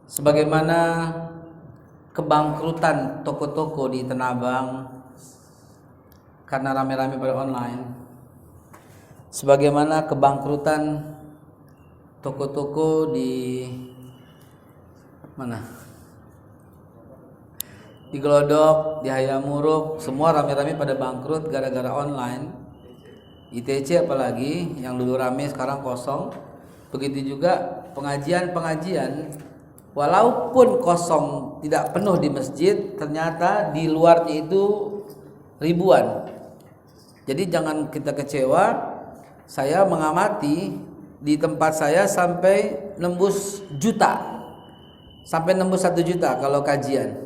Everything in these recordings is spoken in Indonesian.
Sebagaimana kebangkrutan toko-toko di Tanah Abang karena rame-rame pada online, sebagaimana kebangkrutan toko-toko di mana? Di Glodok, di Hayamuruk, semua rame-rame pada bangkrut gara-gara online. ITC apalagi yang dulu rame sekarang kosong. Begitu juga pengajian-pengajian, walaupun kosong tidak penuh di masjid, ternyata di luarnya itu ribuan. Jadi jangan kita kecewa. Saya mengamati di tempat saya sampai nembus juta, sampai nembus 1 juta kalau kajian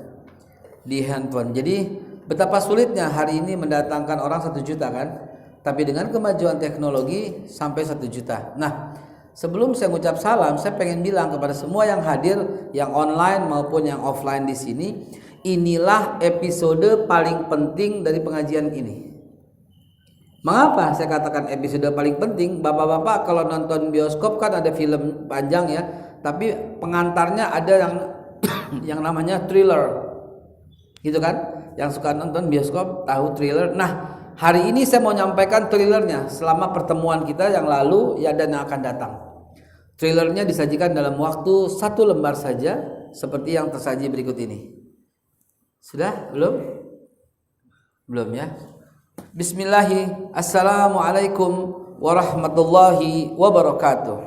di handphone. Jadi betapa sulitnya hari ini mendatangkan orang 1 juta kan, tapi dengan kemajuan teknologi sampai 1 juta. Nah, sebelum saya mengucap salam, saya pengen bilang kepada semua yang hadir, yang online maupun yang offline di sini, inilah episode paling penting dari pengajian ini. Mengapa saya katakan episode paling penting? Bapak-bapak kalau nonton bioskop kan ada film panjang ya, tapi pengantarnya ada yang namanya thriller. Gitu kan? Yang suka nonton bioskop tahu thriller. Nah, hari ini saya mau nyampaikan thrillernya selama pertemuan kita yang lalu ya dan yang akan datang. Thrillernya disajikan dalam waktu 1 lembar saja, seperti yang tersaji berikut ini. Sudah? Belum? Belum ya? Bismillahirrahmanirrahim. Assalamualaikum warahmatullahi wabarakatuh.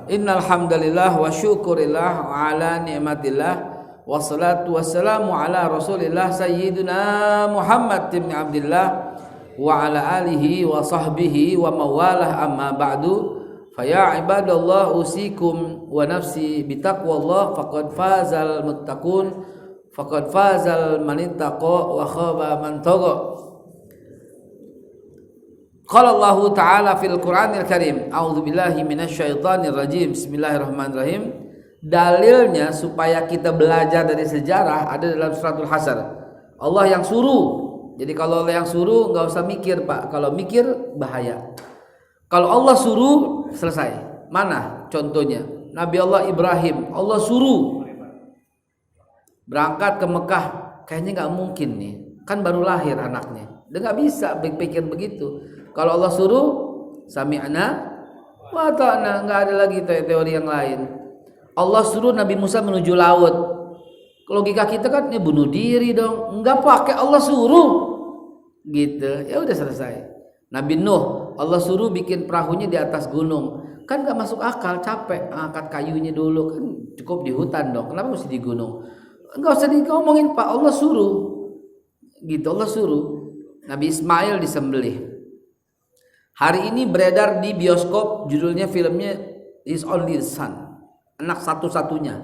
Innal hamdalillah wa syukurillah ala ni'matillah wassalatu wassalamu ala rasulillah sayyidina Muhammad ibn Abdillah wa ala alihi wa sahbihi wa mawalah amma ba'du. Faya ibadallah usikum wa nafsi bitaqwallah faqad fazal muttaqun faqad fazal manittaqa wa khaba man tagha. Qala Allah Ta'ala fil Qur'anil Karim, a'udzu billahi minasyaitonir rajim. Bismillahirrahmanirrahim. Dalilnya supaya kita belajar dari sejarah ada dalam suratul Hasyr. Allah yang suruh. Jadi kalau Allah yang suruh enggak usah mikir, Pak. Kalau mikir bahaya. Kalau Allah suruh selesai. Mana contohnya? Nabi Allah Ibrahim, Allah suruh berangkat ke Mekah. Kayaknya enggak mungkin nih. Kan baru lahir anaknya. Dia enggak bisa berpikir begitu. Kalau Allah suruh sami'na wa ta'na, enggak ada lagi teori yang lain. Allah suruh Nabi Musa menuju laut. Logika kita kan ini bunuh diri dong. Enggak pakai Allah suruh. Gitu. Ya udah selesai. Nabi Nuh, Allah suruh bikin perahunya di atas gunung. Kan enggak masuk akal, capek angkat kayunya dulu. Kan cukup di hutan dong. Kenapa mesti di gunung? Enggak usah ngomongin Pak, Allah suruh. Gitu, Allah suruh. Nabi Ismail disembelih. Hari ini beredar di bioskop, judulnya filmnya His Only Son, anak satu-satunya.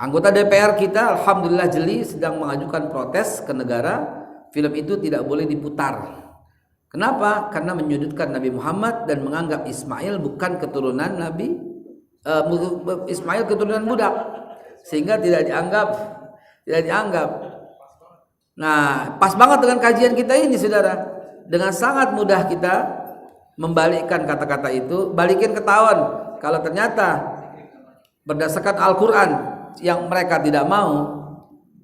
Anggota DPR kita alhamdulillah jeli sedang mengajukan protes ke negara, film itu tidak boleh diputar. Kenapa? Karena menyudutkan Nabi Muhammad dan menganggap Ismail bukan keturunan Nabi, Ismail keturunan budak, sehingga tidak dianggap. Nah, pas banget dengan kajian kita ini, saudara. Dengan sangat mudah kita membalikkan kata-kata itu, balikin ketahuan kalau ternyata berdasarkan Al-Quran yang mereka tidak mau,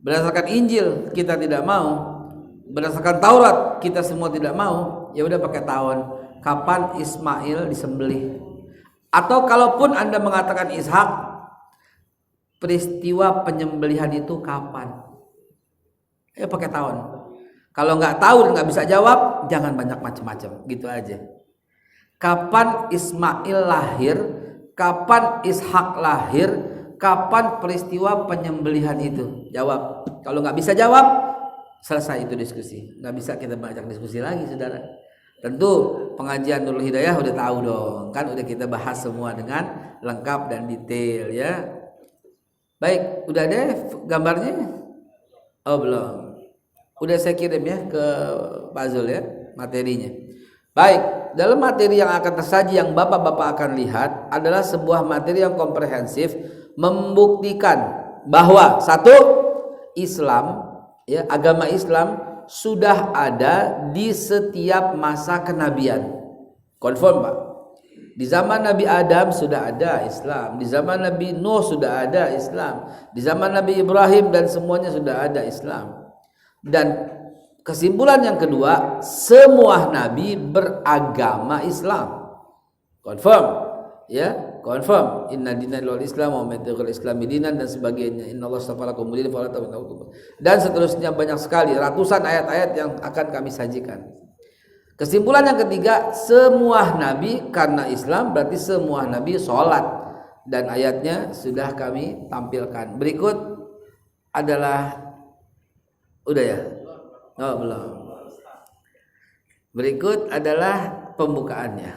berdasarkan Injil kita tidak mau, berdasarkan Taurat kita semua tidak mau, ya udah pakai tahun kapan Ismail disembelih. Atau kalaupun Anda mengatakan Ishak, peristiwa penyembelihan itu kapan? Ya pakai tahun. Kalau nggak tahu dan nggak bisa jawab, jangan banyak macam-macam, gitu aja. Kapan Ismail lahir? Kapan Ishak lahir? Kapan peristiwa penyembelihan itu? Jawab. Kalau nggak bisa jawab, selesai itu diskusi. Nggak bisa kita banyak diskusi lagi, saudara. Tentu pengajian Nurul Hidayah udah tahu dong, kan udah kita bahas semua dengan lengkap dan detail ya. Baik, udah ada gambarnya? Oh belum. Udah saya kirim ya ke Pak Zul ya materinya. Baik, dalam materi yang akan tersaji yang bapak-bapak akan lihat adalah sebuah materi yang komprehensif membuktikan bahwa satu, Islam ya, agama Islam sudah ada di setiap masa kenabian. Confirm Pak. Di zaman Nabi Adam sudah ada Islam, di zaman Nabi Nuh sudah ada Islam, di zaman Nabi Ibrahim dan semuanya sudah ada Islam. Dan kesimpulan yang kedua, semua nabi beragama Islam. Confirm, ya, confirm. Inna dina wal Islam wa mattakhal Islami dinan dan sebagainya. Innallaha astafa lakum din fala tabudu. Dan seterusnya banyak sekali ratusan ayat-ayat yang akan kami sajikan. Kesimpulan yang ketiga, semua nabi karena Islam berarti semua nabi sholat, dan ayatnya sudah kami tampilkan. Berikut adalah udah ya? Oh, belum. Berikut adalah pembukaannya.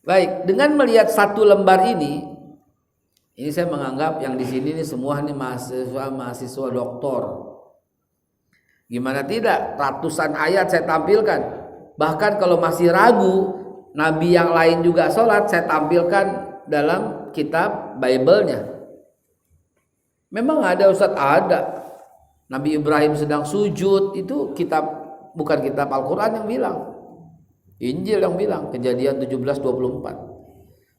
Baik, dengan melihat satu lembar ini saya menganggap yang di sini ini semua ini mahasiswa doktor. Gimana tidak, ratusan ayat saya tampilkan. Bahkan kalau masih ragu nabi yang lain juga sholat, saya tampilkan dalam kitab Bible-nya. Memang ada Ustaz, ada. Nabi Ibrahim sedang sujud, itu kitab, bukan kitab Al-Quran yang bilang, Injil yang bilang, Kejadian 17:24.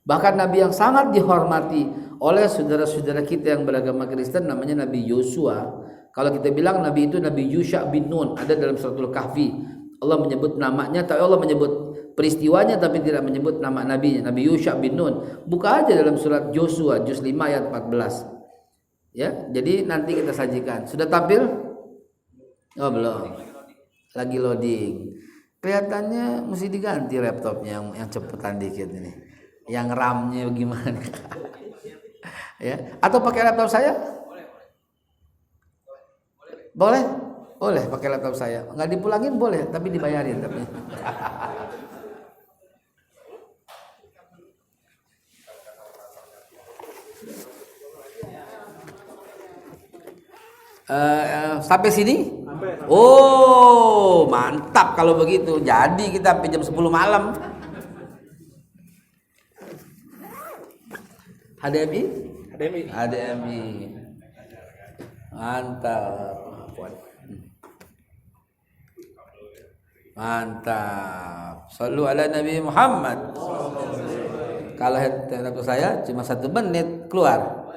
Bahkan nabi yang sangat dihormati oleh saudara-saudara kita yang beragama Kristen namanya Nabi Yosua. Kalau kita bilang nabi itu Nabi Yusha bin Nun, ada dalam suratul Kahfi. Allah menyebut namanya, tapi Allah menyebut peristiwanya tapi tidak menyebut nama nabinya, Nabi Yusha bin Nun. Buka aja dalam surat Yosua juz 5 ayat 14. Ya, jadi nanti kita sajikan. Sudah tampil? Oh, belum. Lagi loading. Kelihatannya mesti diganti laptopnya yang cepetan dikit ini. Yang RAM-nya gimana? Ya, atau pakai laptop saya? Boleh? Boleh pakai laptop saya. Nggak dipulangin boleh, tapi dibayarin tapi. Sampai sini? Oh, mantap kalau begitu. Jadi kita sampai jam 10 malam. HDMI? HDMI. Mantap. Mantap. Sallu ala Nabi Muhammad. Kalau headset saya cuma 1 menit keluar.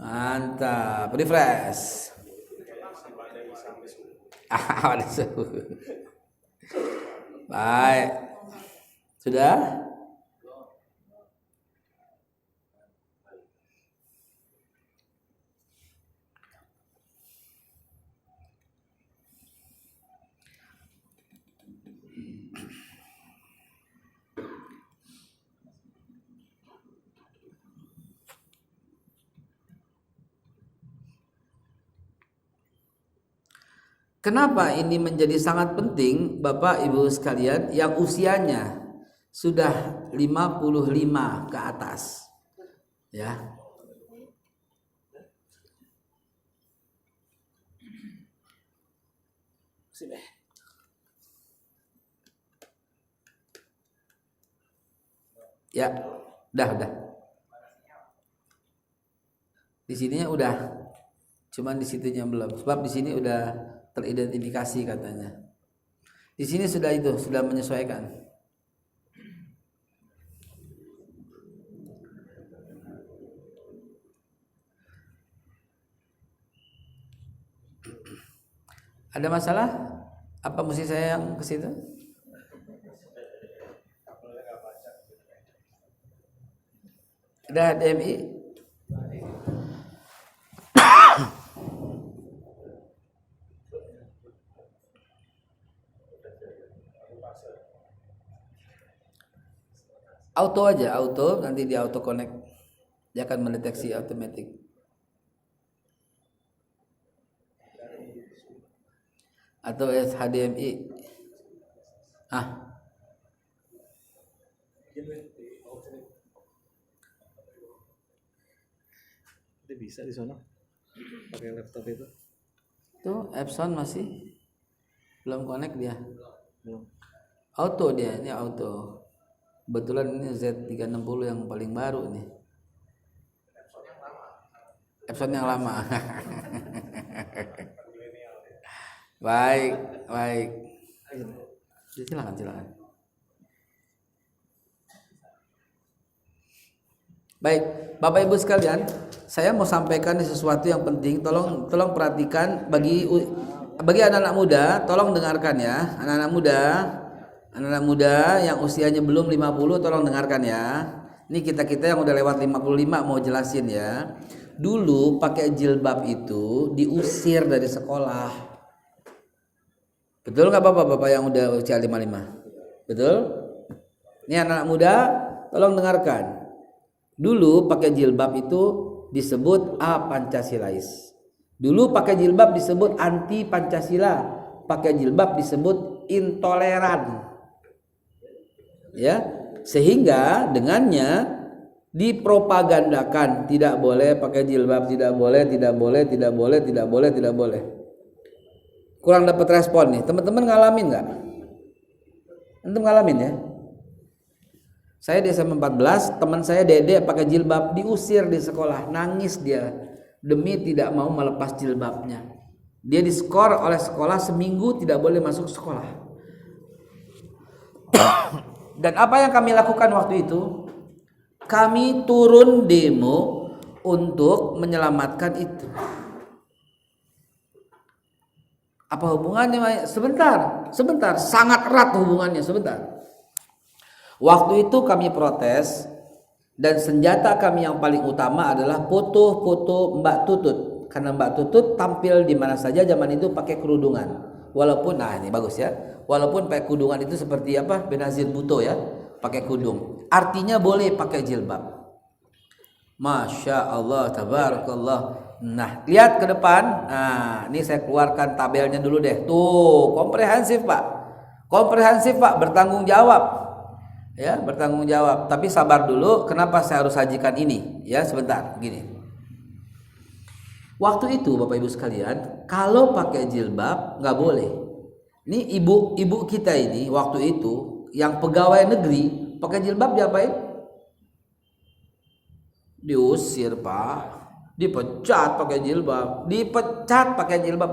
Mantap. Refresh. Baik. Sudah? Kenapa ini menjadi sangat penting, Bapak Ibu sekalian, yang usianya sudah 55 ke atas. Ya. Ya, udah. Di sininya udah. Cuman di situnya belum. Sebab di sini udah teridentifikasi katanya. Di sini sudah menyesuaikan. Ada masalah? Apa mesti saya yang ke situ? Ada HDMI? Auto aja, auto, nanti dia auto connect. Dia akan mendeteksi otomatis. Atau HDMI. Itu bisa di sana pakai laptop itu. Tuh, Epson masih belum connect dia. Belum. Auto dia, ini auto. Kebetulan ini Z360 yang paling baru nih. Epson yang lama. Baik. Silakan. Baik, Bapak Ibu sekalian, saya mau sampaikan sesuatu yang penting. Tolong perhatikan bagi anak-anak muda, tolong dengarkan ya. Anak-anak muda yang usianya belum 50 tolong dengarkan ya. Ini kita yang udah lewat 55 mau jelasin ya. Dulu pakai jilbab itu diusir dari sekolah. Betul nggak Bapak-bapak yang udah usia 55? Betul? Ini anak muda, tolong dengarkan. Dulu pakai jilbab itu disebut Pancasilais. Dulu pakai jilbab disebut anti Pancasila. Pakai jilbab disebut intoleran. Ya, sehingga dengannya dipropagandakan tidak boleh pakai jilbab, tidak boleh. Kurang dapat respon nih. Teman-teman ngalamin nggak? Antum ngalamin ya? Saya di SMA 14, teman saya Dede pakai jilbab diusir di sekolah, nangis dia demi tidak mau melepas jilbabnya. Dia diskor oleh sekolah seminggu tidak boleh masuk sekolah. Dan apa yang kami lakukan waktu itu? Kami turun demo untuk menyelamatkan itu. Apa hubungannya? Sebentar, sangat erat hubungannya, sebentar. Waktu itu kami protes dan senjata kami yang paling utama adalah foto-foto Mbak Tutut, karena Mbak Tutut tampil di mana saja zaman itu pakai kerudungan. Walaupun ini bagus ya. Walaupun pakai kerudungan itu seperti apa? Benazir Bhutto ya, pakai kudung. Artinya boleh pakai jilbab. Masya Allah, tabarakallah. Nah, lihat ke depan. Nah, ini saya keluarkan tabelnya dulu deh. Tuh, komprehensif Pak, bertanggung jawab. Ya, bertanggung jawab. Tapi sabar dulu, kenapa saya harus sajikan ini? Ya, sebentar, gini. Waktu itu Bapak Ibu sekalian, kalau pakai jilbab nggak boleh. Ini ibu kita ini waktu itu yang pegawai negeri pakai jilbab diapain? Diusir Pak. Dipecat pakai jilbab,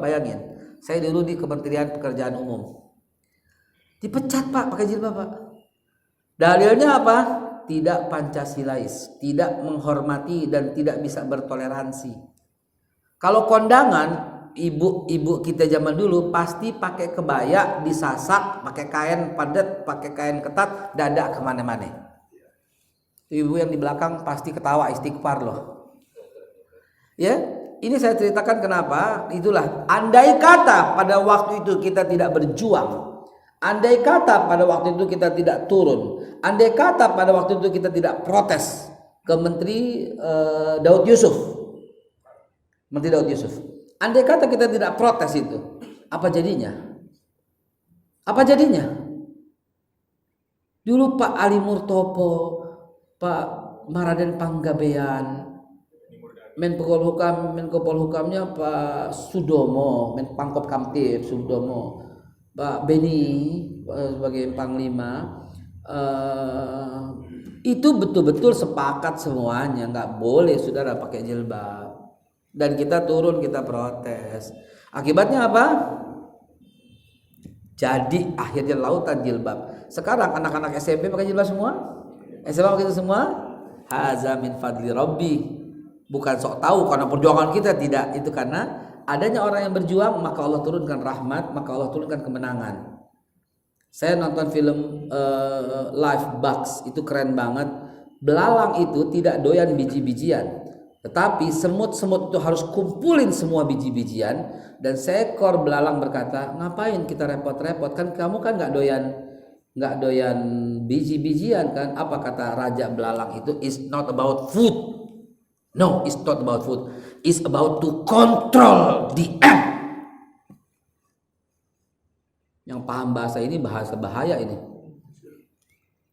bayangin. Saya dulu di Kementerian Pekerjaan Umum. Dipecat Pak pakai jilbab Pak. Dalilnya apa? Tidak Pancasilais, tidak menghormati dan tidak bisa bertoleransi. Kalau kondangan, ibu kita zaman dulu pasti pakai kebaya, disasak, pakai kain padat, pakai kain ketat, dada kemana-mana. Ibu yang di belakang pasti ketawa istighfar loh. Ya, ini saya ceritakan kenapa. Itulah, andai kata pada waktu itu kita tidak berjuang, andai kata pada waktu itu kita tidak turun, andai kata pada waktu itu kita tidak protes ke Menteri Daud Yusuf, andai kata kita tidak protes itu, apa jadinya? Dulu Pak Ali Murtopo, Pak Maraden Panggabean, Menko Polhukamnya Pak Sudomo, Menpangkop Kamtib Sudomo, Pak Beni sebagai Panglima, itu betul-betul sepakat semuanya nggak boleh saudara pakai jilbab, dan kita turun, kita protes. Akibatnya apa? Jadi akhirnya lautan jilbab. Sekarang anak-anak SMP pakai jilbab semua, SMA pakai itu semua. Haza min fadli Rabbi. Bukan sok tahu karena perjuangan kita, tidak, itu karena adanya orang yang berjuang, maka Allah turunkan rahmat, maka Allah turunkan kemenangan. Saya nonton film Live Bugs, itu keren banget. Belalang itu tidak doyan biji-bijian, tetapi semut-semut itu harus kumpulin semua biji-bijian, dan seekor belalang berkata, ngapain kita repot-repot, kan kamu kan nggak doyan biji-bijian kan? Apa kata raja belalang itu? It's not about food. No, it's not about food. It's about to control the ant. Yang paham bahasa ini bahasa bahaya ini.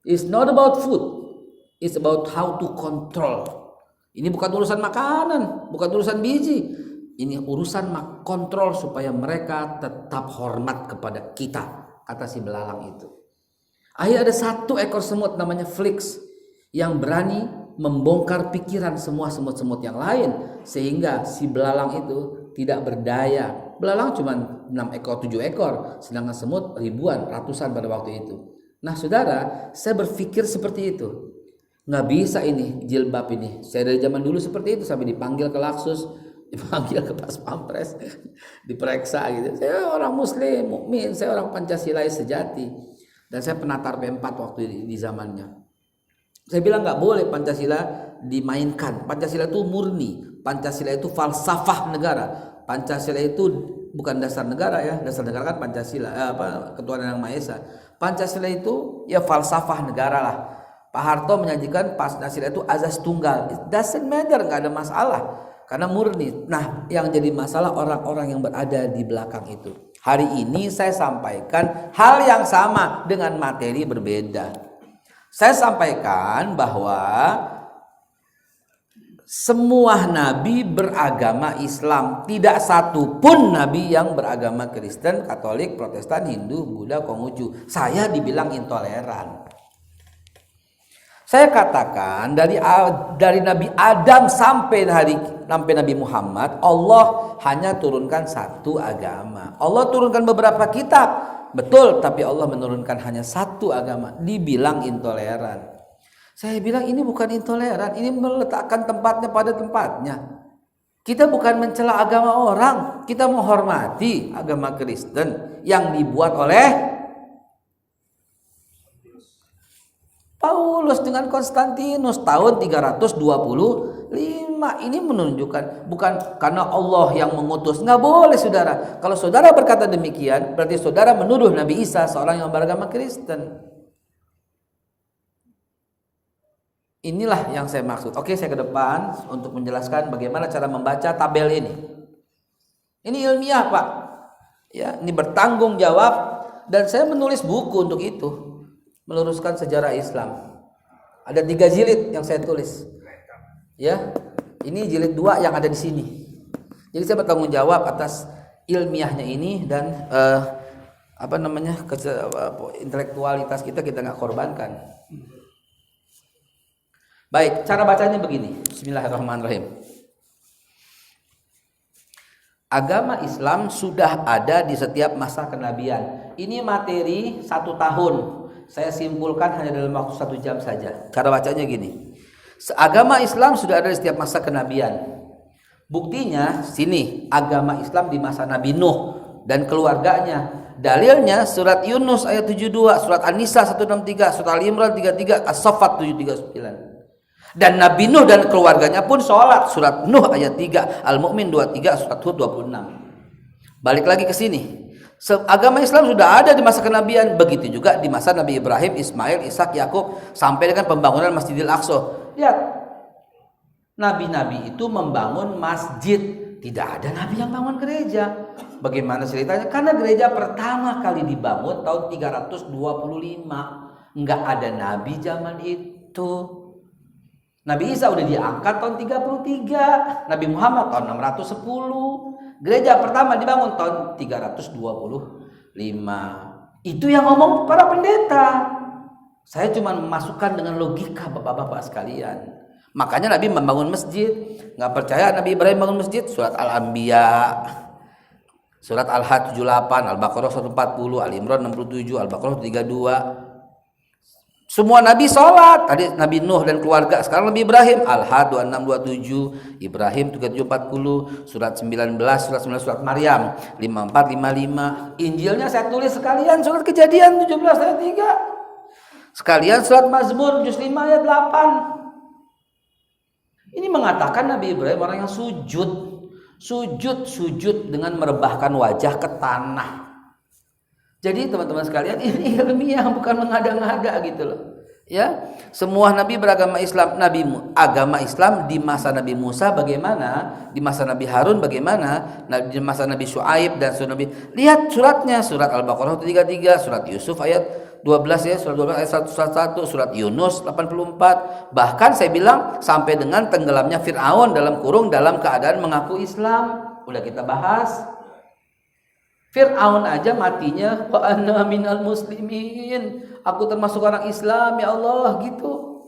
It's not about food. It's about how to control. Ini bukan urusan makanan, bukan urusan biji. Ini urusan kontrol supaya mereka tetap hormat kepada kita, kata si belalang itu. Akhirnya ada satu ekor semut namanya Flix yang berani membongkar pikiran semua semut-semut yang lain, sehingga si belalang itu tidak berdaya. Belalang cuma 6 ekor, 7 ekor, sedangkan semut ribuan, ratusan pada waktu itu. Nah saudara, saya berpikir seperti itu. nggak bisa ini jilbab ini. Saya dari zaman dulu seperti itu sampai dipanggil ke Laksus, dipanggil ke Pas Pampres, diperiksa gitu. Saya orang Muslim, mukmin, saya orang Pancasilais sejati, dan saya penatar P4 waktu di zamannya. Saya bilang nggak boleh Pancasila dimainkan. Pancasila itu murni, Pancasila itu falsafah negara. Pancasila itu bukan dasar negara ya, dasar negara kan Pancasila, Ketuhanan Yang Maha Esa. Pancasila itu ya falsafah negara lah. Pak Harto menyajikan Pancasila itu azas tunggal. It doesn't matter, nggak ada masalah karena murni. Nah, yang jadi masalah orang-orang yang berada di belakang itu. Hari ini saya sampaikan hal yang sama dengan materi berbeda. Saya sampaikan bahwa semua nabi beragama Islam, tidak satu pun nabi yang beragama Kristen, Katolik, Protestan, Hindu, Buddha, Konghucu. Saya dibilang intoleran. Saya katakan dari Nabi Adam sampai Nabi Muhammad, Allah hanya turunkan satu agama. Allah turunkan beberapa kitab, betul, tapi Allah menurunkan hanya satu agama. Dibilang intoleran. Saya bilang ini bukan intoleran, ini meletakkan tempatnya pada tempatnya. Kita bukan mencela agama orang, kita menghormati agama Kristen yang dibuat oleh Paulus dengan Konstantinus tahun 325. Ini menunjukkan bukan karena Allah yang mengutus. Nggak boleh saudara. Kalau saudara berkata demikian, berarti saudara menuduh Nabi Isa seorang yang beragama Kristen. Inilah yang saya maksud. Oke, saya ke depan untuk menjelaskan bagaimana cara membaca tabel ini. Ini ilmiah, Pak. Ya, ini bertanggung jawab, dan saya menulis buku untuk itu. Meluruskan sejarah Islam. Ada 3 jilid yang saya tulis. Ya, ini jilid 2 yang ada di sini. Jadi saya bertanggung jawab atas ilmiahnya ini dan intelektualitas kita nggak korbankan. Baik, cara bacanya begini. Bismillahirrahmanirrahim. Agama Islam sudah ada di setiap masa kenabian. Ini materi 1 tahun. Saya simpulkan hanya dalam waktu 1 jam saja. Cara bacanya gini. Agama Islam sudah ada di setiap masa kenabian. Buktinya sini, agama Islam di masa Nabi Nuh dan keluarganya. Dalilnya surat Yunus ayat 72, surat An-Nisa 163, surat Al-Imran 33, As-Saffat 739. Dan Nabi Nuh dan keluarganya pun sholat, surat Nuh ayat 3, Al-Mu'min 23, surat Hud 26. Balik lagi ke sini. Agama Islam sudah ada di masa kenabian, begitu juga di masa Nabi Ibrahim, Ismail, Ishak, Yakub, sampai dengan pembangunan Masjidil Aqsa. Lihat, nabi-nabi itu membangun masjid, tidak ada nabi yang bangun gereja. Bagaimana ceritanya? Karena gereja pertama kali dibangun tahun 325, nggak ada nabi zaman itu. Nabi Isa udah diangkat tahun 33, Nabi Muhammad tahun 610. Gereja pertama dibangun tahun 325. Itu yang ngomong para pendeta. Saya cuma memasukkan dengan logika bapak-bapak sekalian. Makanya Nabi membangun masjid. Nggak percaya Nabi Ibrahim bangun masjid? Surat Al-Anbiya, surat Al-Had 78, Al-Baqarah 140, Al-Imran 67, Al-Baqarah 32. Semua Nabi sholat. Tadi Nabi Nuh dan keluarga, sekarang Nabi Ibrahim. Al-Had 2627, Ibrahim 3740, surat 19, surat 9, surat Maryam 54, 55. Injilnya saya tulis sekalian surat Kejadian 17 ayat 3. Sekalian surat Mazmur juz 5 ayat 8. Ini mengatakan Nabi Ibrahim orang yang sujud dengan merebahkan wajah ke tanah. Jadi teman-teman sekalian, ini ilmiah, bukan mengada-ngada gitu loh. Ya, semua nabi beragama Islam. Agama Islam di masa Nabi Musa bagaimana? Di masa Nabi Harun bagaimana? Di masa Nabi Syuaib dan Nabi. Lihat suratnya, surat Al-Baqarah 33, surat Yusuf ayat 12 ya, surat 12 ayat 1, surat Yunus 84. Bahkan saya bilang sampai dengan tenggelamnya Fir'aun dalam keadaan mengaku Islam. Udah kita bahas. Fir'aun aja matinya wa ana minal muslimin, aku termasuk orang Islam ya Allah gitu.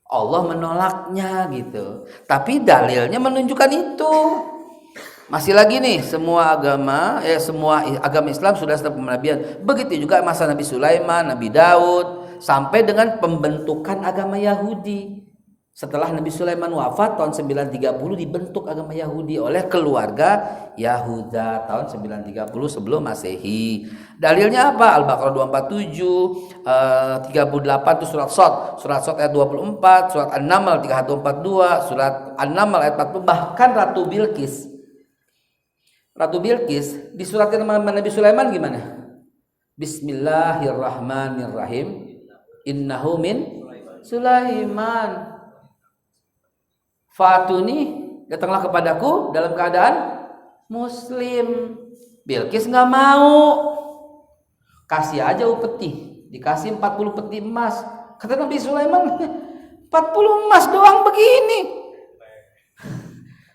Allah menolaknya gitu. Tapi dalilnya menunjukkan itu. Masih lagi nih, semua agama Islam sudah setelah penabian. Begitu juga masa Nabi Sulaiman, Nabi Daud, sampai dengan pembentukan agama Yahudi. Setelah Nabi Sulaiman wafat tahun 930 dibentuk agama Yahudi oleh keluarga Yahuda tahun 930 sebelum Masehi. Dalilnya apa? Al-Baqarah 247, 38 itu surat Shad ayat 24, surat An-Naml 3142, surat An-Naml ayat 40, bahkan Ratu Bilqis di suratnya Nabi Sulaiman gimana? Bismillahirrahmanirrahim. Innahu min Sulaiman. Fatuni, datanglah kepadaku dalam keadaan muslim. Bilqis nggak mau, kasih aja upeti, dikasih 40 peti emas. Kata Nabi Sulaiman, 40 emas doang begini.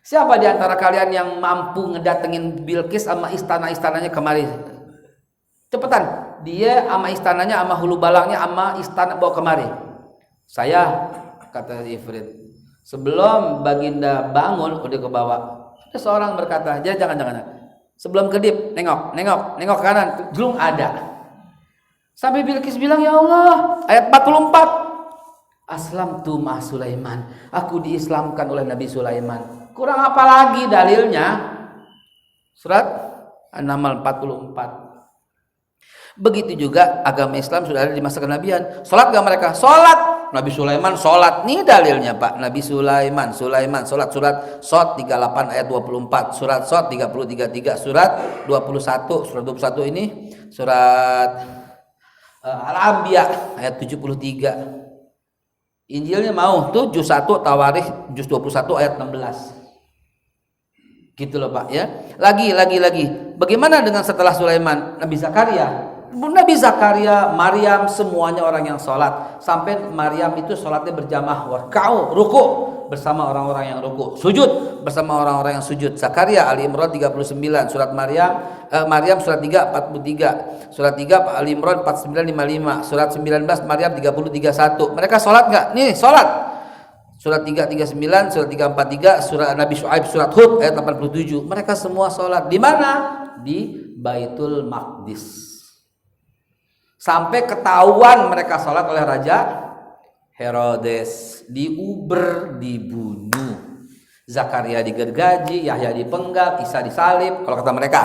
Siapa di antara kalian yang mampu ngedatengin Bilqis sama istana-istananya kemari? Cepetan, dia sama istananya, sama hulu balangnya, sama istana bawa kemari. Saya, kata Ifrit. Sebelum Baginda bangun udah ke bawah. Ada seorang berkata, jangan. Sebelum kedip, nengok kanan, belum ada. Sampai Bilqis bilang, ya Allah, ayat 44. Aslamtu ma Sulaiman. Aku diislamkan oleh Nabi Sulaiman. Kurang apa lagi dalilnya? Surat An-Naml 44. Begitu juga agama Islam sudah ada di masa kenabian. Salat gak mereka? Salat. Nabi Sulaiman salat. Nih dalilnya Pak. Nabi Sulaiman salat. Surat Shad 38 ayat 24, surat Shad 33, surat 21. Surat 21 ini surat Al-Anbiya ayat 73. Injilnya mau tuh juz 1 Tawarikh juz 21 ayat 16. Gitu loh Pak ya. Lagi. Bagaimana dengan setelah Sulaiman? Nabi Zakaria, Maryam, semuanya orang yang sholat. Sampai Maryam itu sholatnya berjamaah, warka'u, ruku bersama orang-orang yang ruku, sujud bersama orang-orang yang sujud. Zakaria Ali Imran 39, surat Maryam surat 3 43, surat 3 Ali Imran 49 55, surat 19 Maryam 30 31. Mereka sholat nggak? Nih sholat. Surat 339, surat 343, surat Nabi Syuaib, surat Hud ayat 87. Mereka semua sholat. Di mana? Di Baitul Maqdis. Sampai ketahuan mereka sholat oleh Raja Herodes, diuber, dibunuh. Zakaria digergaji, Yahya dipenggal, Isa disalib. Kalau kata mereka,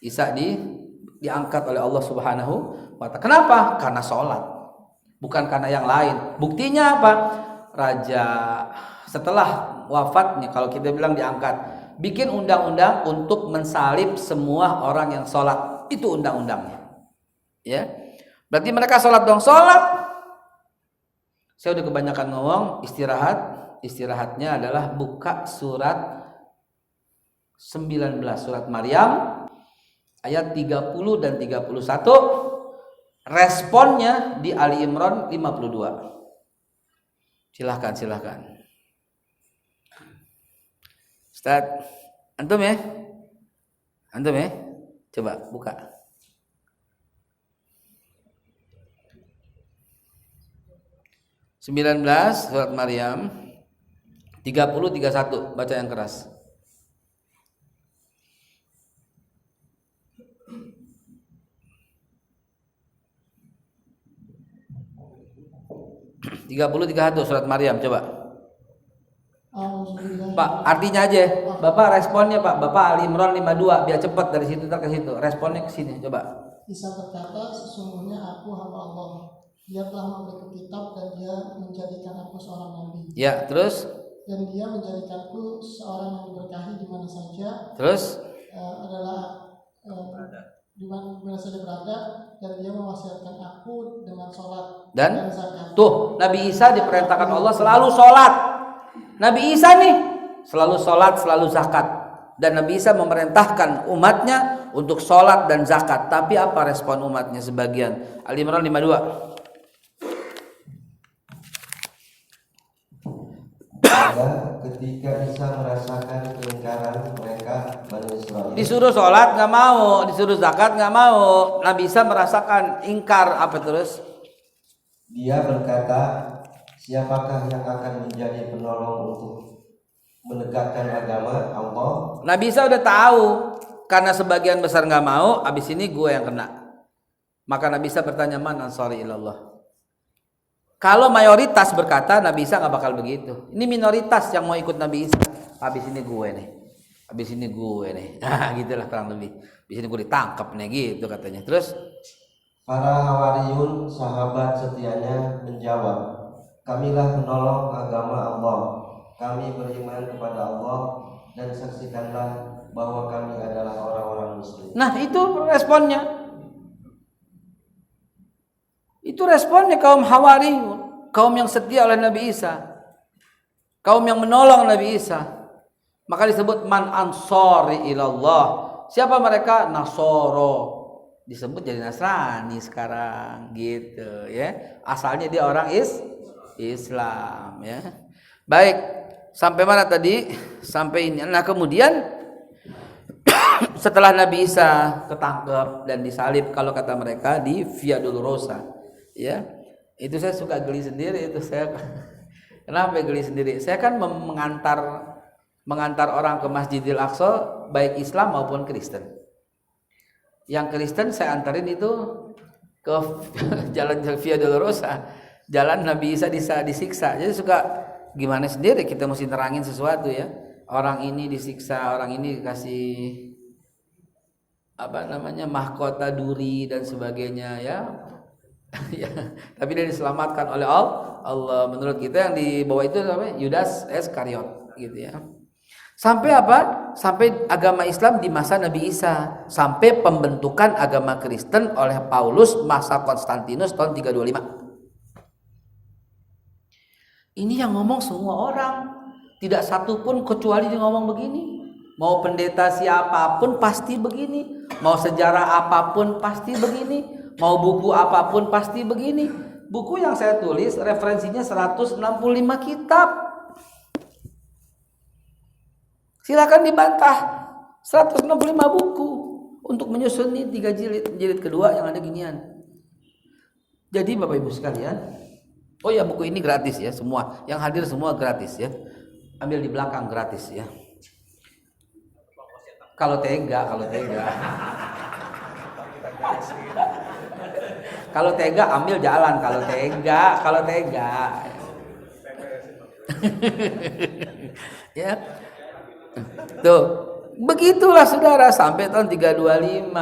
Isa diangkat oleh Allah Subhanahu wa Ta'ala. Kenapa? Karena sholat, bukan karena yang lain. Buktinya apa? Raja setelah wafatnya, kalau kita bilang diangkat, bikin undang-undang untuk mensalib semua orang yang sholat. Itu undang-undangnya. Ya, berarti mereka sholat dong, sholat. Saya udah kebanyakan ngomong, istirahatnya adalah buka surat 19, surat Maryam ayat 30 dan 31. Responnya di Ali Imran 52. Silahkan. Ustaz, antum ya, coba buka. 19 surat Maryam 30 31, baca yang keras. Tiga puluh surat Maryam, coba. Pak, artinya aja. Bapak responnya Pak. Bapak Ali Imran 52, biar cepat dari situ ke situ. Responnya ke sini, coba. Isa berkata, sesungguhnya aku hamba Allah. Dia telah memberiku kitab dan dia menjadikan aku seorang nabi. Ya, terus? Dan dia menjadikanku seorang yang diberkahi di mana saja. Terus? Di mana saja berada, dan dia mewasiatkan aku dengan sholat dan zakat. Tuh, Nabi Isa diperintahkan Allah selalu sholat. Nabi Isa nih selalu sholat, selalu zakat. Dan Nabi Isa memerintahkan umatnya untuk sholat dan zakat. Tapi apa respon umatnya sebagian? Ali Imran 52. Ketika Isa merasakan keingkaran mereka Bani Israil, disuruh sholat nggak mau, disuruh zakat nggak mau. Nabi Isa merasakan ingkar. Apa terus? Dia berkata, siapakah yang akan menjadi penolong untuk menegakkan agama Allah? Nabi Isa udah tahu, karena sebagian besar nggak mau, abis ini gue yang kena. Maka Nabi Isa bertanya, man ansari ilallah, Kalau mayoritas berkata Nabi Isa nggak bakal begitu. Ini minoritas yang mau ikut Nabi Isa. Habis ini gue nih. Habis ini gue nih. Nah, gitulah kurang lebih. Habis ini gue ditangkap nih gitu katanya. Terus Para Hawariyun sahabat setianya menjawab, kamilah menolong agama Allah. Kami beriman kepada Allah dan saksikanlah bahwa kami adalah orang-orang muslim. nah itu responnya. Itu responnya kaum Hawariyun, kaum yang setia oleh Nabi Isa. Kaum yang menolong Nabi Isa. Maka disebut man ansori ilallah. Siapa mereka? Nasoro. Disebut jadi Nasrani sekarang gitu ya. Asalnya dia orang Islam ya. Baik, sampai mana tadi? Sampai ini. Nah, kemudian setelah Nabi Isa ketangkep dan disalib kalau kata mereka di Via Dolorosa ya. Itu saya suka geli sendiri itu saya. Kenapa geli sendiri? Saya kan mengantar orang ke Masjidil Aqsa baik Islam maupun Kristen. Yang Kristen saya antarin itu ke jalan Via Dolorosa, jalan Nabi Isa disiksa. Jadi suka gimana sendiri kita mesti nerangin sesuatu ya. Orang ini disiksa, orang ini dikasih mahkota duri dan sebagainya ya. Ya, tapi dia diselamatkan oleh Allah. Menurut kita yang dibawa itu apa? Yudas Iskariot gitu ya. Sampai apa? Sampai agama Islam di masa Nabi Isa, sampai pembentukan agama Kristen oleh Paulus masa Konstantinus tahun 325. Ini yang ngomong semua orang, tidak satu pun kecuali dia ngomong begini. Mau pendeta siapapun pasti begini, mau sejarah apapun pasti begini, mau buku apapun pasti begini. Buku yang saya tulis referensinya 165 kitab. Silakan dibantah. 165 buku untuk menyusun ini 3 jilid. Jilid kedua yang ada ginian. Jadi Bapak Ibu sekalian, oh ya buku ini gratis ya semua. Yang hadir semua gratis ya. Ambil di belakang gratis ya. Kalau tega. Kalau tega ambil jalan, kalau tega. Ya. Tuh, begitulah saudara sampai tahun 325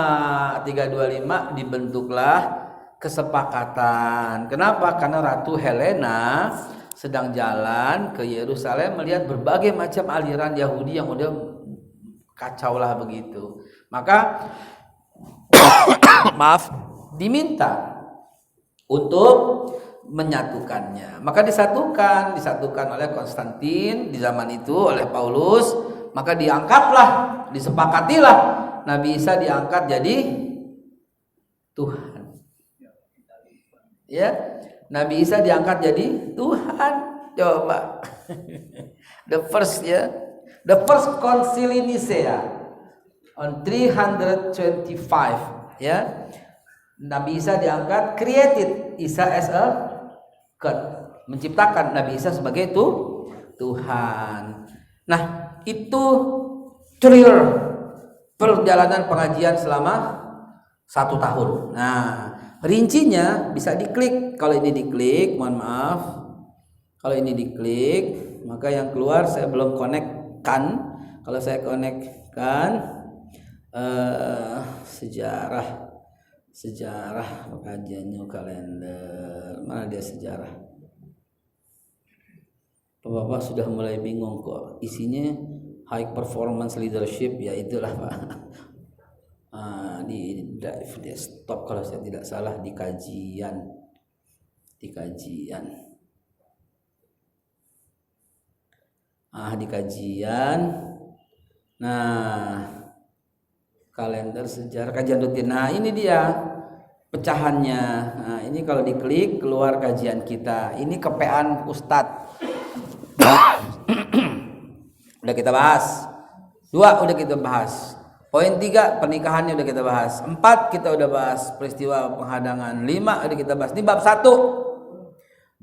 dibentuklah kesepakatan. Kenapa? Karena Ratu Helena sedang jalan ke Yerusalem melihat berbagai macam aliran Yahudi yang udah kacau lah begitu. Maka diminta untuk menyatukannya. Maka disatukan oleh Konstantin di zaman itu oleh Paulus. Maka disepakatilah Nabi Isa diangkat jadi Tuhan. Ya, Nabi Isa diangkat jadi Tuhan. Coba. The first concile Nicea on 325 ya. Nabi Isa diangkat, created Isa as a God, menciptakan Nabi Isa sebagai Tuhan. Nah, itu clear perjalanan pengajian selama 1 tahun. Nah, rincinya bisa diklik. Kalau ini diklik, mohon maaf. Kalau ini diklik, maka yang keluar saya belum connect-kan. Kalau saya connect-kan sejarah pengajian new kalender. Mana dia sejarah? Bapak sudah mulai bingung kok. Isinya high performance leadership, ya itulah Pak. Di desktop kalau saya tidak salah di kajian. Di kajian. Nah, kalender sejarah kajian rutin. Nah, ini dia pecahannya. Nah, ini kalau diklik keluar kajian kita. Ini kepean Ustadz. Udah kita bahas. 2 udah kita bahas. Poin 3 pernikahannya udah kita bahas. 4 kita udah bahas peristiwa penghadangan. 5 udah kita bahas. Ini bab 1.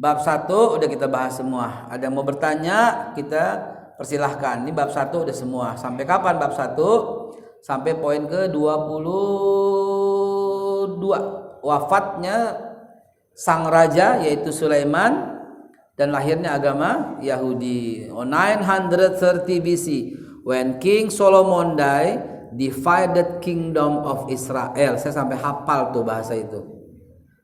Bab 1 udah kita bahas semua. Ada yang mau bertanya kita persilahkan. Ini bab 1 udah semua. Sampai kapan bab 1? Sampai poin ke 22. Wafatnya sang raja yaitu Sulaiman dan lahirnya agama Yahudi. 930 BC when King Solomon died, divided kingdom of Israel. Saya sampai hafal tuh bahasa itu.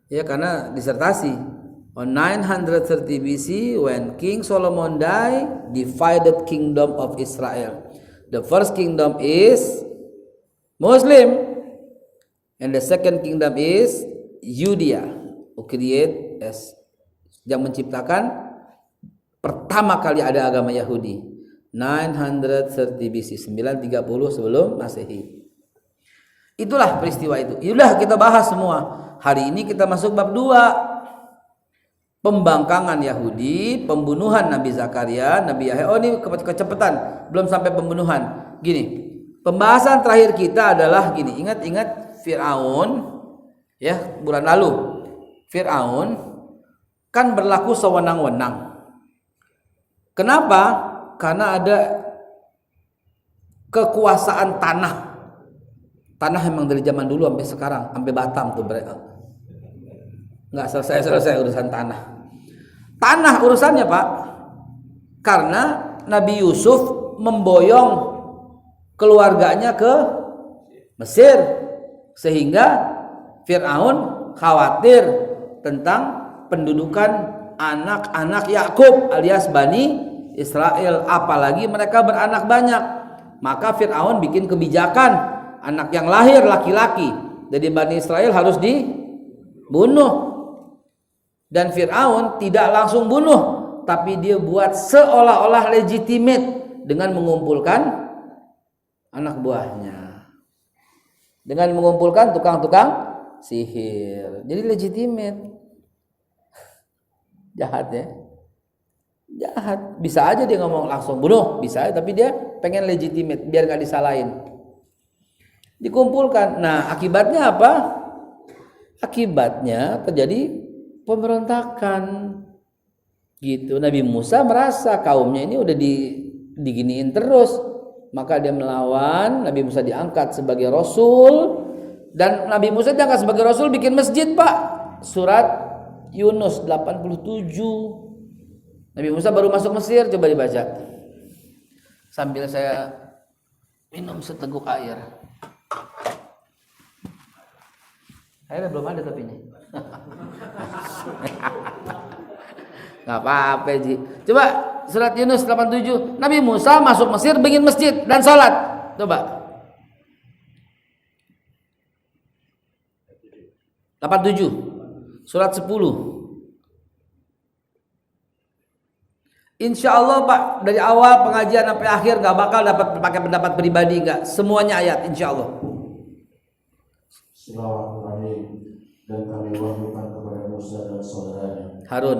Ya karena disertasi. On 930 BC when King Solomon died, divided kingdom of Israel. The first kingdom is Muslim and the second kingdom is Judea, who create as yang menciptakan pertama kali ada agama Yahudi 930 BC 930 sebelum Masehi. Itulah peristiwa itu. Itulah kita bahas semua. Hari ini kita masuk bab 2. Pembangkangan Yahudi, pembunuhan Nabi Zakaria, Nabi Yahya. Oh ini kecepatan, belum sampai pembunuhan. Gini, pembahasan terakhir kita adalah gini. Ingat Fir'aun, ya bulan lalu. Fir'aun kan berlaku sewenang-wenang. Kenapa? Karena ada kekuasaan tanah. Tanah emang dari zaman dulu sampai sekarang, sampai Batam tuh nggak selesai urusan tanah. Tanah urusannya Pak, karena Nabi Yusuf memboyong keluarganya ke Mesir, sehingga Fir'aun khawatir tentang pendudukan anak-anak Yakub alias Bani Israel, apalagi mereka beranak banyak. Maka Fir'aun bikin kebijakan, anak yang lahir laki-laki dari Bani Israel harus dibunuh. Dan Fir'aun tidak langsung bunuh, tapi dia buat seolah-olah legitimate dengan mengumpulkan anak buahnya, dengan mengumpulkan tukang-tukang sihir. Jadi legitimate. Jahat ya, jahat. Bisa aja dia ngomong langsung bunuh, bisa aja, tapi dia pengen legitimate biar nggak disalahin. Dikumpulkan. Nah akibatnya apa? Akibatnya terjadi pemberontakan gitu. Nabi Musa merasa kaumnya ini udah diginiin terus, maka dia melawan. Nabi Musa diangkat sebagai rasul, dan Nabi Musa diangkat sebagai rasul bikin masjid Pak. Surat Yunus 87. Nabi Musa baru masuk Mesir, coba dibaca sambil saya minum seteguk air. Airnya belum ada tapi ini. Nggak apa-apa Ji. Coba surat Yunus 87. Nabi Musa masuk Mesir bikin masjid dan sholat. Coba 87 surat 10. Insya Allah Pak, dari awal pengajian sampai akhir nggak bakal dapat pakai pendapat pribadi, nggak, semuanya ayat insya Allah. Bismillahirrahmanirrahim. Dan kami wahyukan kepada Musa dan saudaranya, Harun,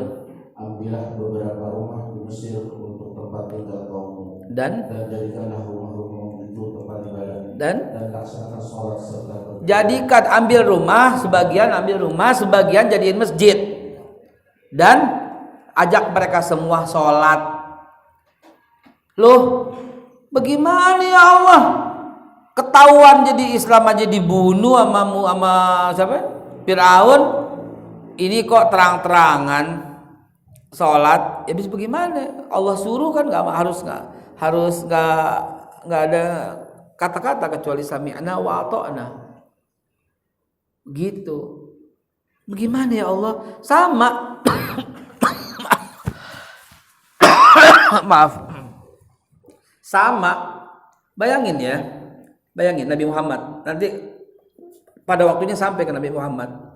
ambillah beberapa rumah di Mesir untuk tempat tinggal kaummu, dan jadikanlah rumah-rumah itu tempat ibadah, dan laksanakan sholat serta jadikan, ambil rumah sebagian jadiin masjid, dan ajak mereka semua sholat. Loh bagaimana ya Allah, ketahuan jadi Islam aja dibunuh sama siapa? Fir'aun. Ini kok terang-terangan sholat, ya bisa bagaimana? Allah suruh kan, nggak ada kata-kata kecuali sami'na wa ata'na gitu. Bagaimana ya Allah? Sama maaf, sama. Bayangin Nabi Muhammad nanti pada waktunya sampai ke Nabi Muhammad.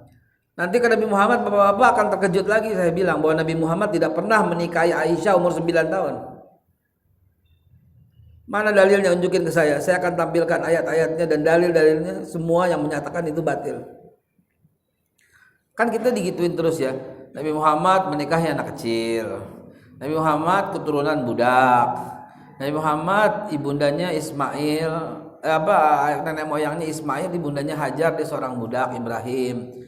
Nanti ke Nabi Muhammad bapak-bapak akan terkejut lagi. Saya bilang bahwa Nabi Muhammad tidak pernah menikahi Aisyah umur 9 tahun. Mana dalilnya? Unjukin ke saya. Saya akan tampilkan ayat-ayatnya dan dalil-dalilnya semua yang menyatakan itu batil. Kan kita digituin terus ya. Nabi Muhammad menikahi anak kecil. Nabi Muhammad keturunan budak. Nabi Muhammad ibundanya Ismail, nenek moyangnya Ismail, ibundanya Hajar, dia seorang budak Ibrahim.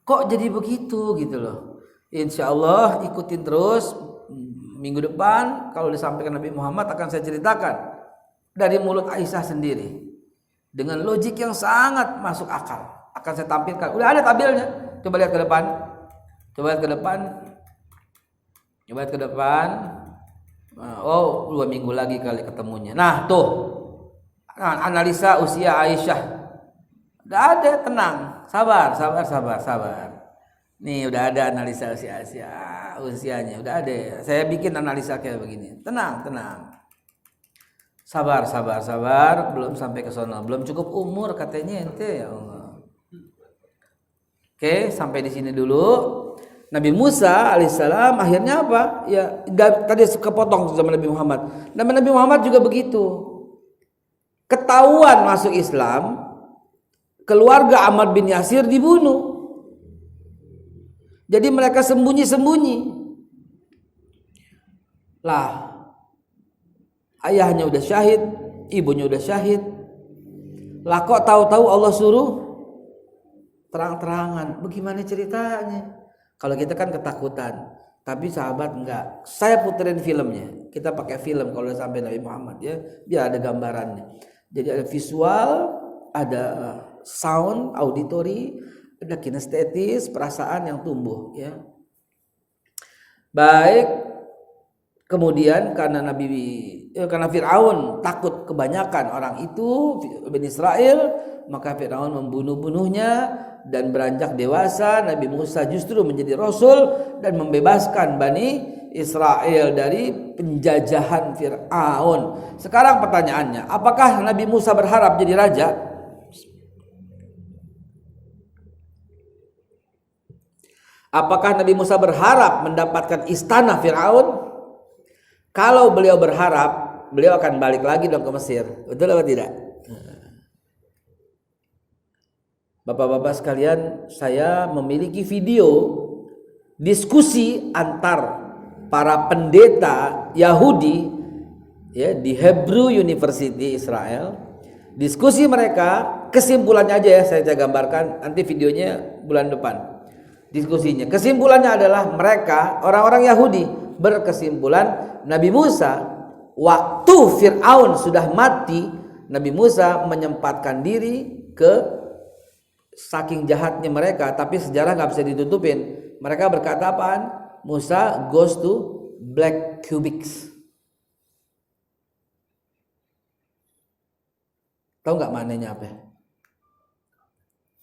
Kok jadi begitu gitu loh. Insya Allah ikutin terus. Minggu depan kalau disampaikan Nabi Muhammad akan saya ceritakan dari mulut Aisyah sendiri dengan logik yang sangat masuk akal. Akan saya tampilkan. Udah ada tabelnya. Coba lihat ke depan. Coba ke depan. Oh, 2 minggu lagi kali ketemunya. Nah, tuh. Analisa usia Aisyah. Udah ada, tenang. Sabar. Nih, udah ada analisa usianya. Udah ada. Saya bikin analisa kayak begini. Tenang. Sabar. Belum sampai ke sono. Belum cukup umur katanya ente, ya Allah. Oke, sampai di sini dulu. Nabi Musa alaihissalam akhirnya apa? Ya, tadi kepotong zaman Nabi Muhammad. Nabi Muhammad juga begitu. Ketahuan masuk Islam, keluarga Ammar bin Yasir dibunuh. Jadi mereka sembunyi-sembunyi. Lah, ayahnya udah syahid, ibunya udah syahid. Lah kok tahu-tahu Allah suruh terang-terangan? Bagaimana ceritanya? Kalau kita kan ketakutan, tapi sahabat enggak. Saya puterin filmnya. Kita pakai film kalau sampai Nabi Muhammad ya, biar ada gambarannya. Jadi ada visual, ada sound, auditory, ada kinestetis, perasaan yang tumbuh ya. Baik. Kemudian karena Fir'aun takut kebanyakan orang itu Bani Israel, maka Fir'aun membunuhnya dan beranjak dewasa. Nabi Musa justru menjadi rasul dan membebaskan Bani Israel dari penjajahan Fir'aun. Sekarang pertanyaannya, apakah Nabi Musa berharap jadi raja? Apakah Nabi Musa berharap mendapatkan istana Fir'aun? Kalau beliau berharap, beliau akan balik lagi dong ke Mesir. Betul atau tidak? Bapak-bapak sekalian, saya memiliki video diskusi antar para pendeta Yahudi ya di Hebrew University Israel. Diskusi mereka, kesimpulannya aja ya saya gambarkan, nanti videonya bulan depan. Diskusinya, kesimpulannya adalah mereka orang-orang Yahudi berkesimpulan Nabi Musa waktu Fir'aun sudah mati, Nabi Musa menyempatkan diri ke saking jahatnya mereka, tapi sejarah nggak bisa ditutupin. Mereka berkata apaan? Musa goes to black cubics. Tahu nggak maknanya apa?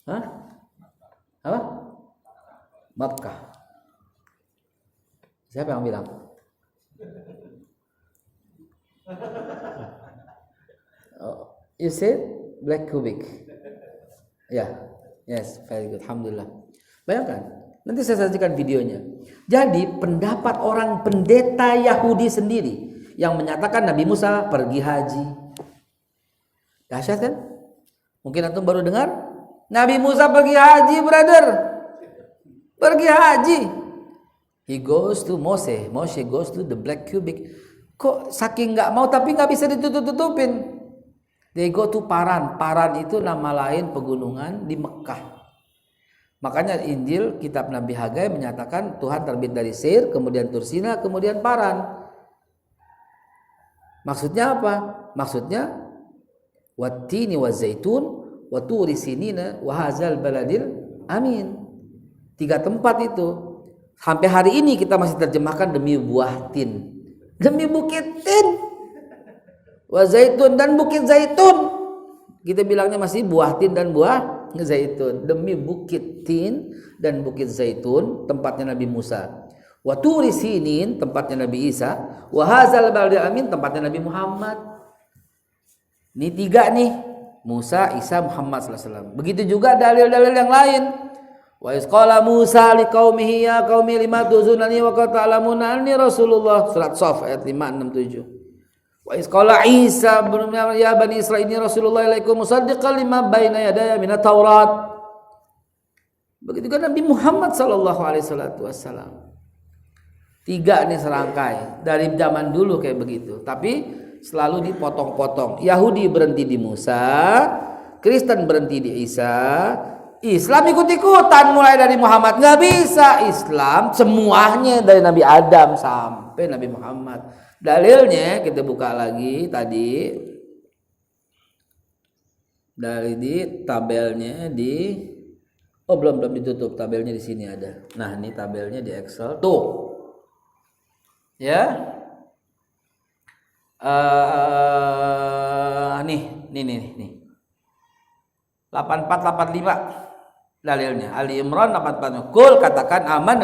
Hah? Apa? Makkah. Siapa yang bilang? Oh, you said black cubic. Ya, yes, very good, alhamdulillah. Bayangkan, nanti saya sajikan videonya. Jadi pendapat orang pendeta Yahudi sendiri yang menyatakan Nabi Musa pergi haji. Dahsyat kan? Mungkin antum baru dengar Nabi Musa pergi haji, brother. Pergi haji. He goes to Moshe goes to the black cubic. Kok saking nggak mau tapi nggak bisa ditutup-tutupin. They go to Paran. Paran itu nama lain pegunungan di Mekah. Makanya Injil kitab Nabi Hagai menyatakan Tuhan terbit dari Seir, kemudian Tursina, kemudian Paran. Maksudnya apa? Maksudnya wattini wa zaitun wa turi sinina wa hazal baladil amin. 3 tempat itu. Sampai hari ini kita masih terjemahkan demi buah tin. Demi bukit tin. Wa zaitun dan bukit zaitun. Kita bilangnya masih buah tin dan buah zaitun. Demi bukit tin dan bukit zaitun, tempatnya Nabi Musa. Wa turi sinin, tempatnya Nabi Isa. Wa hazal baladil amin, tempatnya Nabi Muhammad. Ini 3 nih. Musa, Isa, Muhammad SAW. Begitu juga dalil-dalil yang lain. Wa isqala Musa liqaumihi ya qaumi lima tuzunani wa qad ta'lamuna anni Rasulullah. Surat Shaf ayat 5, 6, 7. Wa isqala Isa bin Maryam ya bani Israil inni Rasulullah ilaikum musaddiqan lima baina yadayya minat Taurat. Begitu juga Nabi Muhammad sallallahu alaihi wasallam. 3 nih serangkai dari zaman dulu kayak begitu, tapi selalu dipotong-potong. Yahudi berhenti di Musa, Kristen berhenti di Isa, Islam ikut-ikutan mulai dari Muhammad. Nggak bisa. Islam semuanya dari Nabi Adam sampai Nabi Muhammad. Dalilnya kita buka lagi tadi dari di tabelnya di Oh, belum ditutup, tabelnya di sini ada. Nah, ini tabelnya di Excel. Tuh. Ya. Nih. 8485 dalilnya. Ali Imran 84. Qul, katakan aman,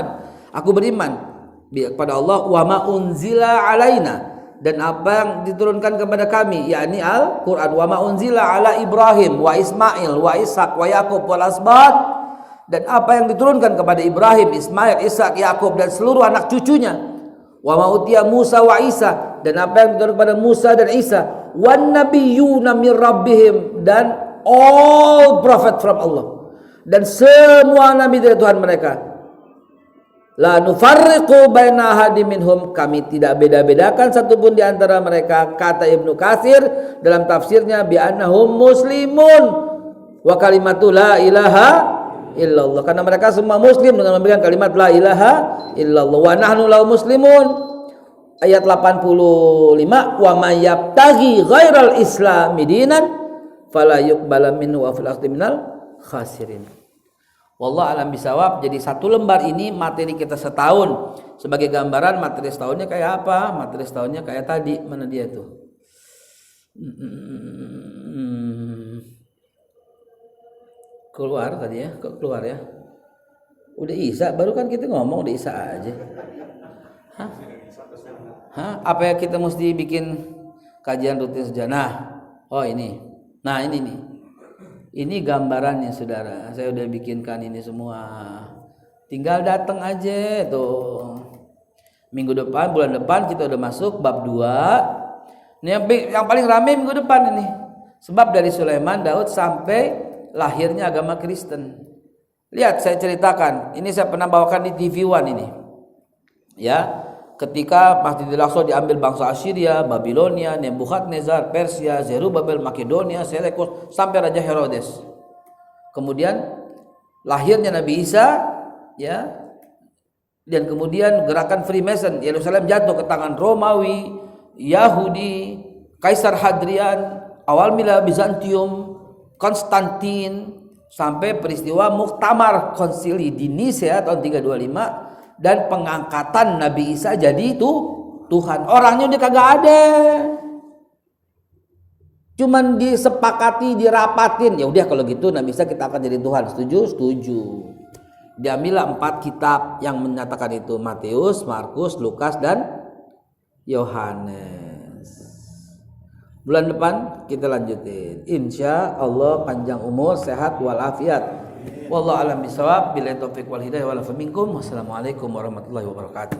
aku beriman kepada Allah, wa ma unzila alaina, dan apa yang diturunkan kepada kami, yakni Al-Qur'an, wa ma unzila ala Ibrahim wa Ismail wa Ishaq wa Yaqub wal asbat, dan apa yang diturunkan kepada Ibrahim, Ismail, Ishak, Yakub dan seluruh anak cucunya, wa ma utiya Musa wa Isa, dan apa yang diturunkan kepada Musa dan Isa, wan nabiyyuna min rabbihim, dan all prophet from Allah, dan semua nabi dari Tuhan mereka. La nufarriqu baina ahadin minhum, kami tidak beda-bedakan satupun di antara mereka, kata Ibnu Katsir dalam tafsirnya, bi annahum muslimun wa kalimatu la ilaha illallah, karena mereka semua muslim dengan memegang kalimat la ilaha illallah, wa nahnu lahu muslimun. Ayat 85, wa may yabtaghi ghairal islami dinan fala yuqbala minhu wa fil akhirati minal khasirin. Wallah alam bisawab. Jadi satu lembar ini materi kita setahun. Sebagai gambaran materi setahunnya kayak apa? Materi setahunnya kayak tadi. Mana dia tuh? Keluar tadi ya? Kok keluar ya? Udah Isa, baru kan kita ngomong udah Isa aja. Hah? Apa ya, kita mesti bikin kajian rutin sejarah? Oh ini. Nah ini nih. Ini gambarannya saudara, saya udah bikinkan ini semua. Tinggal datang aja tuh. Minggu depan, bulan depan kita udah masuk bab 2. Ini yang paling ramai minggu depan ini. Sebab dari Sulaiman Daud sampai lahirnya agama Kristen. Lihat saya ceritakan, ini saya pernah bawakan di TV One ini. Ya, ketika Masjidil Aqsa diambil bangsa Assyria, Babilonia, Nebukadnezar, Persia, Zerubabel, Makedonia, Seleukus, sampai Raja Herodes. Kemudian lahirnya Nabi Isa, ya, dan kemudian gerakan Freemason, Yerusalem jatuh ke tangan Romawi, Yahudi, Kaisar Hadrian, awal mula Bizantium, Konstantin, sampai peristiwa Muktamar Konsili di Nicea tahun 325. Dan pengangkatan Nabi Isa jadi itu Tuhan. Orangnya udah kagak ada, cuman disepakati, dirapatin. Ya udah kalau gitu Nabi Isa kita akan jadi Tuhan. Setuju. Diambil 4 kitab yang menyatakan itu, Matius, Markus, Lukas dan Yohanes. Bulan depan kita lanjutin. Insya Allah panjang umur, sehat walafiat. Wallahu a'lam bishawab. Billahi taufiq wal hidayah wal afu minkum. Wassalamualaikum warahmatullahi wabarakatuh.